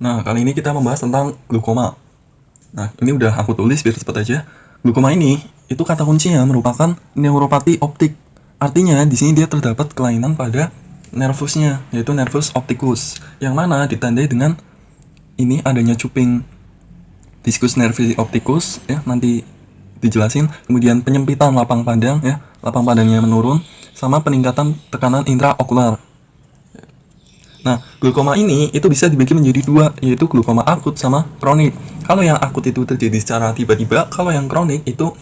Nah, kali ini kita membahas tentang glukoma. Nah, ini udah aku tulis biar cepat aja. Glukoma ini itu kata kuncinya merupakan neuropati optik. Artinya di sini dia terdapat kelainan pada nervusnya, yaitu nervus opticus, yang mana ditandai dengan ini adanya cuping diskus nervi opticus ya, nanti dijelasin. Kemudian penyempitan lapang pandang ya, lapang pandangnya menurun, sama peningkatan tekanan intraokular. Nah, glukoma ini itu bisa dibagi menjadi dua, yaitu glukoma akut sama kronik. Kalau yang akut itu terjadi secara tiba-tiba, kalau yang kronik itu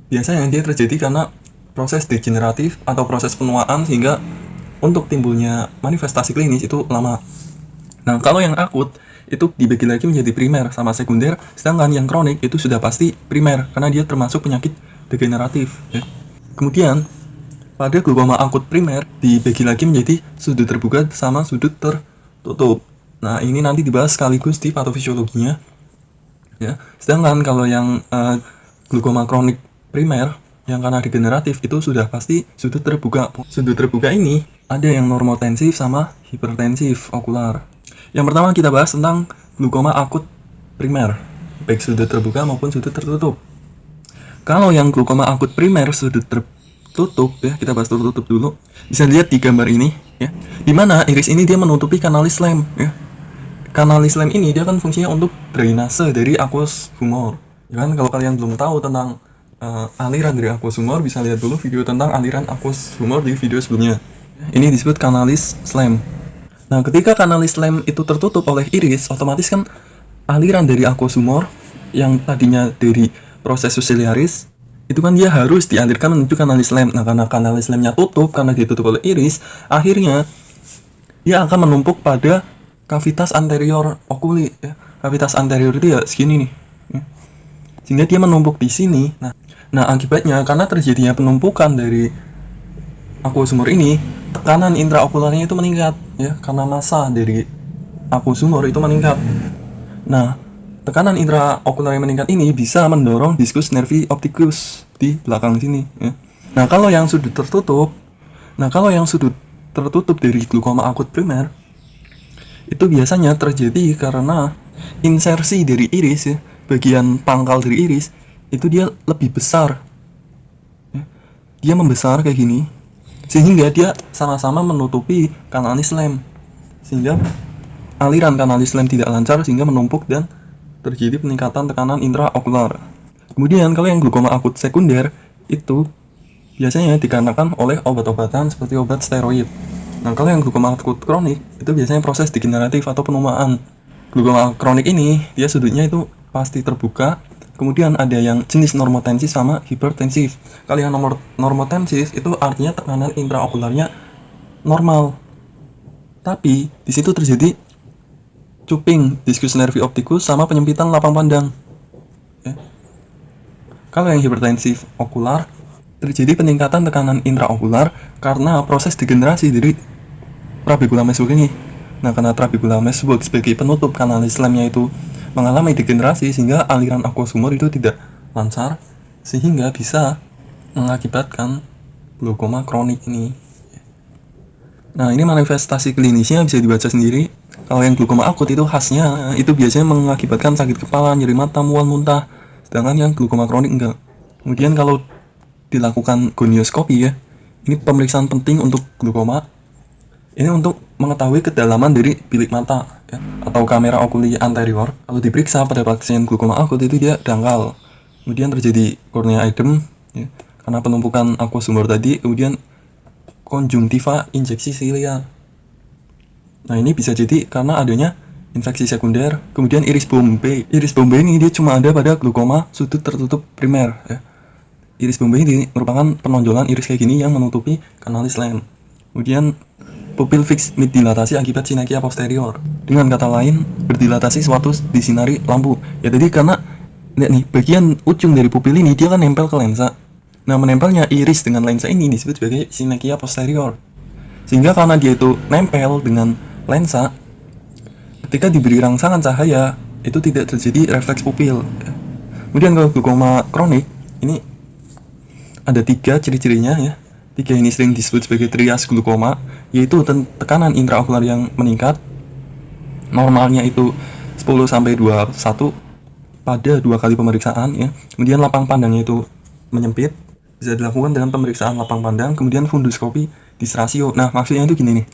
biasanya dia terjadi karena proses degeneratif atau proses penuaan, sehingga untuk timbulnya manifestasi klinis itu lama. Nah, kalau yang akut itu dibagi lagi menjadi primer sama sekunder, sedangkan yang kronik itu sudah pasti primer karena dia termasuk penyakit degeneratif ya. Kemudian pada glukoma akut primer dibagi lagi menjadi sudut terbuka sama sudut tertutup. Nah, ini nanti dibahas sekaligus di patofisiologinya ya. Sedangkan kalau yang glukoma kronik primer yang karena degeneratif itu sudah pasti sudut terbuka. Sudut terbuka ini ada yang normotensif sama hipertensif okular. Yang pertama kita bahas tentang glukoma akut primer, baik sudut terbuka maupun sudut tertutup. Kalau yang glukoma akut primer sudut tertutup ya, kita bahas tertutup dulu. Bisa lihat di gambar ini ya, dimana iris ini dia menutupi kanalis lem ya. Kanalis lem ini dia kan fungsinya untuk drainase dari aqueous humor ya kan. Kalau kalian belum tahu tentang aliran dari aqueous humor, bisa lihat dulu video tentang aliran aqueous humor di video sebelumnya. Ini disebut kanalis lem. Nah, ketika kanalis lem itu tertutup oleh iris, otomatis kan aliran dari aqueous humor yang tadinya dari processus ciliaris itu kan dia harus dialirkan menuju kanalis lem. Nah, karena kanalis lemnya tutup, karena ditutup oleh iris, akhirnya dia akan menumpuk pada kavitas anterior okuli ya. Kavitas anterior itu ya segini nih ya. Sehingga dia menumpuk di sini. Nah, akibatnya karena terjadinya penumpukan dari aqueous humor ini, tekanan intraokularnya itu meningkat ya, karena massa dari aqueous humor itu meningkat. Nah, tekanan intraokular yang meningkat ini bisa mendorong diskus nervi opticus di belakang sini ya. Nah, kalau yang sudut tertutup dari glukoma akut primer itu biasanya terjadi karena insersi dari iris ya, bagian pangkal dari iris itu dia lebih besar ya. Dia membesar kayak gini, sehingga dia sama-sama menutupi kanalis lem, sehingga aliran kanalis lem tidak lancar, sehingga menumpuk dan terjadi peningkatan tekanan intraokular. Kemudian kalau yang glukoma akut sekunder itu biasanya dikarenakan oleh obat-obatan seperti obat steroid. Nah, kalau yang glukoma akut kronik itu biasanya proses degeneratif atau penuaan. Glukoma kronik ini dia sudutnya itu pasti terbuka. Kemudian ada yang jenis normotensif sama hipertensif. Kalau yang normotensif itu artinya tekanan intraokularnya normal, tapi di situ terjadi cuping diskus nervi opticus sama penyempitan lapang pandang ya. Kalau yang hipertensif okular terjadi peningkatan tekanan intraokular karena proses degenerasi dari trabecula mesbuk ini. Nah, karena trabecula mesbuk sebagai penutup kanalis lemnya itu mengalami degenerasi, sehingga aliran aqueous humor itu tidak lancar, sehingga bisa mengakibatkan glukoma kronik ini. Nah, ini manifestasi klinisnya bisa dibaca sendiri. Kalau yang glukoma akut itu khasnya itu biasanya mengakibatkan sakit kepala, nyeri mata, mual, muntah. Sedangkan yang glukoma kronik enggak. Kemudian kalau dilakukan gonioskopi ya, ini pemeriksaan penting untuk glukoma. Ini untuk mengetahui kedalaman dari bilik mata ya, atau kamera okuli anterior. Kalau diperiksa pada pasien glukoma akut itu dia dangkal. Kemudian terjadi cornea edem ya, karena penumpukan aqueous humor tadi. Kemudian konjungtiva injeksi silia. Nah, ini bisa jadi karena adanya infeksi sekunder. Kemudian iris Bombay. Iris Bombay ini dia cuma ada pada glukoma sudut tertutup primer ya. Iris Bombay ini merupakan penonjolan iris kayak gini yang menutupi kanalis lem. Kemudian pupil fix mid dilatasi akibat sinekia posterior. Dengan kata lain, berdilatasi suatu disinari lampu. Ya, tadi karena lihat nih, bagian ujung dari pupil ini dia kan nempel ke lensa. Nah, menempelnya iris dengan lensa ini disebut sebagai sinekia posterior. Sehingga karena dia itu nempel dengan lensa, ketika diberi rangsangan cahaya itu tidak terjadi refleks pupil. Kemudian kalau glukoma kronik ini ada 3 ciri-cirinya ya. 3 ini sering disebut sebagai trias glukoma, yaitu tekanan intraokular yang meningkat, normalnya itu 10 sampai 21 pada 2 kali pemeriksaan ya. Kemudian lapang pandangnya itu menyempit, bisa dilakukan dengan pemeriksaan lapang pandang, kemudian funduskopi disrasio. Nah, maksudnya itu gini nih.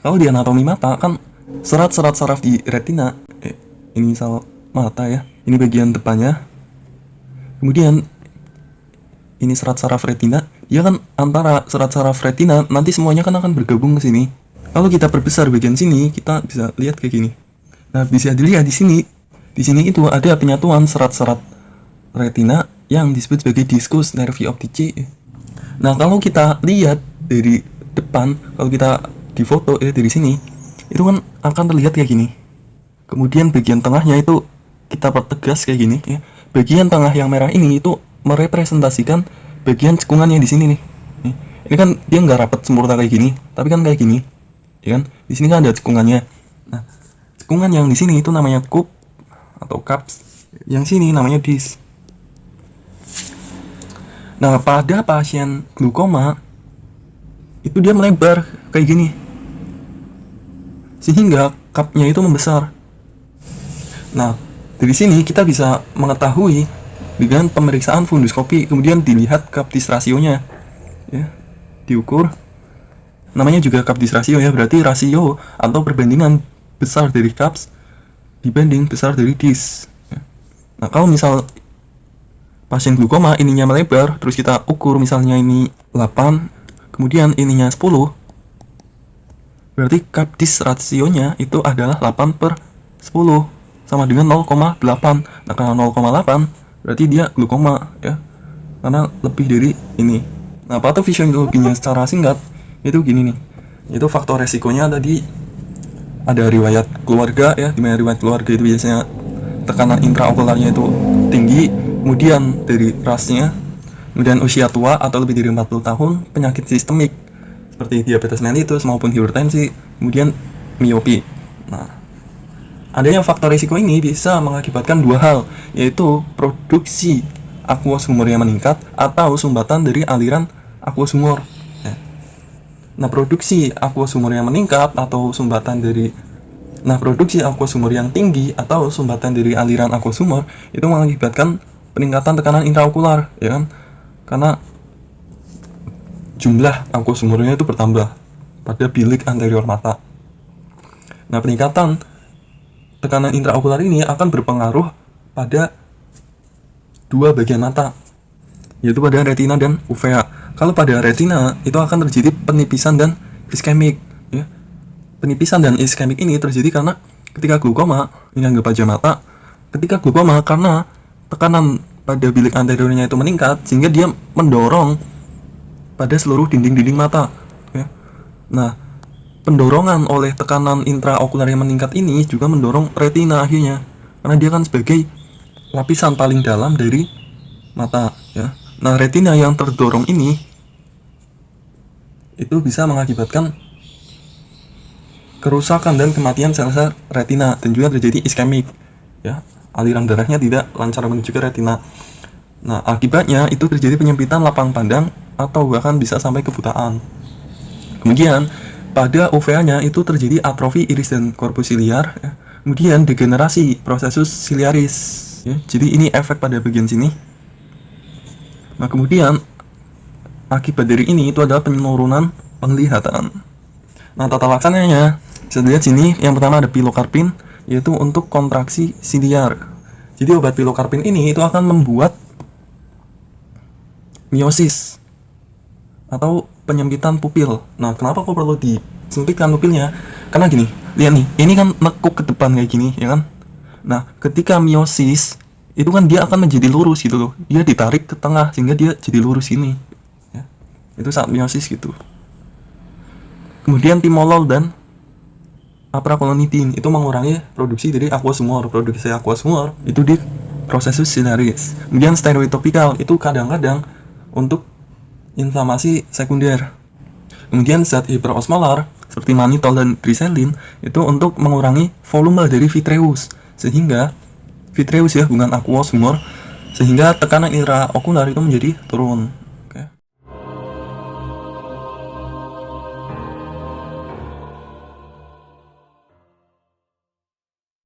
Kalau di anatomi mata kan serat-serat saraf di retina, ini misal mata ya, ini bagian depannya. Kemudian ini serat saraf retina, ya kan antara serat saraf retina nanti semuanya kan akan bergabung ke sini. Kalau kita perbesar bagian sini, kita bisa lihat kayak gini. Nah, bisa dilihat di sini. Di sini itu ada penyatuan serat-serat retina yang disebut sebagai diskus nervi optici. Nah, kalau kita lihat dari depan, kalau kita di foto dari sini, itu kan akan terlihat kayak gini. Kemudian bagian tengahnya itu kita pertegas kayak gini ya. Bagian tengah yang merah ini itu merepresentasikan bagian cekungannya di sini nih. Ini kan dia nggak rapat sempurna kayak gini, tapi kan kayak gini, ya kan? Di sini kan ada cekungannya. Nah, cekungan yang di sini itu namanya cup atau cups, yang sini namanya disc. Nah, pada pasien glaukoma itu dia melebar kayak gini, sehingga cupnya itu membesar. Nah, dari sini kita bisa mengetahui dengan pemeriksaan funduskopi, kemudian dilihat cup disrasionya, ya, diukur. Namanya juga cup disrasio ya, berarti rasio atau perbandingan besar dari cups dibanding besar dari disc. Nah, kalau misal pasien glaukoma ininya melebar, terus kita ukur misalnya ini 8, kemudian ininya 10, berarti cup disc rasionya itu adalah 8/10, sama dengan 0,8. Nah, karena 0,8 berarti dia glaukoma ya, karena lebih dari ini. Nah, patofisiologinya secara singkat itu gini nih. Itu faktor resikonya tadi ada riwayat keluarga ya, dimana riwayat keluarga itu biasanya tekanan intraokularnya itu tinggi, kemudian dari rasnya, kemudian usia tua atau lebih dari 40 tahun, penyakit sistemik seperti diabetes mellitus maupun hipertensi, kemudian miopi. Nah, adanya faktor risiko ini bisa mengakibatkan dua hal, yaitu produksi aqueous humor yang meningkat atau sumbatan dari aliran aqueous humor. Nah, produksi aqueous humor yang meningkat atau sumbatan dari produksi aqueous humor yang tinggi atau sumbatan dari aliran aqueous humor itu mengakibatkan peningkatan tekanan intraokular, ya kan? Karena jumlah aqueous humornya itu bertambah pada bilik anterior mata. Nah, peningkatan tekanan intraokular ini akan berpengaruh pada dua bagian mata, yaitu pada retina dan uvea. Kalau pada retina itu akan terjadi penipisan dan iskemik ya. Penipisan dan iskemik ini terjadi karena ketika glaukoma, ini anggap aja mata, ketika glaukoma karena tekanan pada bilik anteriornya itu meningkat sehingga dia mendorong pada seluruh dinding-dinding mata ya. Nah, pendorongan oleh tekanan intraokular yang meningkat ini juga mendorong retina akhirnya, karena dia kan sebagai lapisan paling dalam dari mata ya. Nah, retina yang terdorong ini itu bisa mengakibatkan kerusakan dan kematian sel-sel retina dan juga terjadi iskemik ya, aliran darahnya tidak lancar menuju ke retina. Nah, akibatnya itu terjadi penyempitan lapang pandang atau bahkan bisa sampai kebutaan. Kemudian pada uvea-nya itu terjadi atrofi iris dan korpus siliar ya. Kemudian degenerasi prosesus siliaris ya. Jadi ini efek pada bagian sini. Nah, kemudian akibat dari ini itu adalah penurunan penglihatan. Nah, tata laksananya bisa dilihat sini. Yang pertama ada pilokarpin, yaitu untuk kontraksi siliar. Jadi obat pilokarpin ini itu akan membuat miosis atau penyempitan pupil. Nah, kenapa kok perlu disempitkan pupilnya? Karena gini, lihat nih, ini kan nekuk ke depan kayak gini, ya kan? Nah, ketika miosis itu kan dia akan menjadi lurus gitu loh, dia ditarik ke tengah sehingga dia jadi lurus ini ya. Itu saat miosis gitu. Kemudian timolol dan aprakolonidin itu mengurangi produksi dari aqueous humor. Produksi aqueous humor itu di prosesus siliaris. Kemudian steroid topikal itu kadang-kadang untuk inflamasi sekunder. Kemudian zat hiperosmolar seperti mannitol dan briselin itu untuk mengurangi volume dari vitreous, sehingga vitreous ya, bukan aqueous humor, sehingga tekanan intraokular itu menjadi turun.